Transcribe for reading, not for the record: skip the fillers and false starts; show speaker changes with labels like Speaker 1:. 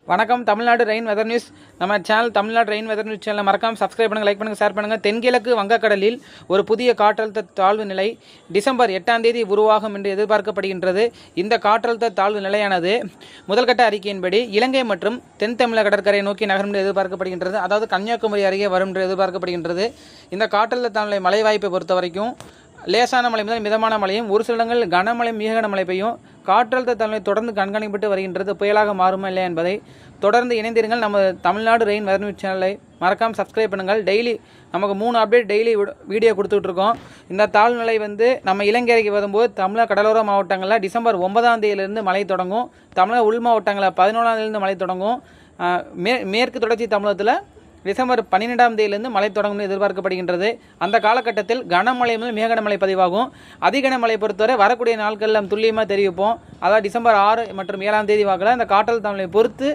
Speaker 1: வணக்கம். Tamil Nadu rain weather news. நம்ம channel Tamil Nadu rain weather news சேனலை மறக்காம சப்ஸ்கிரைப் பண்ணுங்கள், லைக் பண்ணுங்கள், ஷேர் பண்ணுங்கள். தென்கிழக்கு வங்கக்கடலில் ஒரு புதிய காற்றழுத்த தாழ்வு நிலை டிசம்பர் 8ஆம் தேதி உருவாகும் என்று எதிர்பார்க்கப்படுகின்றது. இந்த காற்றழுத்த தாழ்வு நிலையானது முதல்கட்ட அறிக்கையின்படி இலங்கை மற்றும் தென் தமிழக கடற்கரையை நோக்கி நகரும் என்று எதிர்பார்க்கப்படுகின்றது. அதாவது கன்னியாகுமரி அருகே வரும் என்று எதிர்பார்க்கப்படுகின்றது. இந்த காற்றழுத்த தாழ்வு நிலை மழை வாய்ப்பை பொறுத்த வரைக்கும் லேசான மழை முதல் மிதமான மழையும், ஒரு சில இடங்களில் கனமழை மிக கனமழை பெய்யும். காற்றழுத்த தாழ்வு தொடர்ந்து கண்காணிக்கப்பட்டு வருகின்றது. புயலாக மாறுமா இல்லையா என்பதை தொடர்ந்து இணைந்திருங்கள். நம்ம தமிழ்நாடு ரெயின் வெதர் நியூஸ் சேனலை மறக்காமல் சப்ஸ்கிரைப் பண்ணுங்கள். டெய்லி நமக்கு 3 அப்டேட் டெய்லி வீடியோ கொடுத்துட்ருக்கோம். இந்த தாழ்வு நிலை நம்ம இலங்கைக்கு வரும்போது தமிழக கடலோர மாவட்டங்களில் டிசம்பர் 9ஆம் தேதியிலிருந்து மழை தொடங்கும். தமிழக உள் மாவட்டங்களில் 11ஆம் தேதியிலிருந்து மழை தொடங்கும். மேற்கு தொடர்ச்சி தமிழகத்தில் டிசம்பர் 12ஆம் தேதியிலிருந்து மழை தொடங்கும் எதிர்பார்க்கப்படுகின்றது. அந்த காலகட்டத்தில் கனமழை முதல் மிக கனமழை பதிவாகும். அதிகனமழை பொறுத்தவரை வரக்கூடிய நாட்களில் துல்லியமாக தெரிவிப்போம். அதாவது டிசம்பர் 6 மற்றும் 7ஆம் தேதி வாக்கில் அந்த காற்றழுத்த தாழ்வு நிலையை பொறுத்து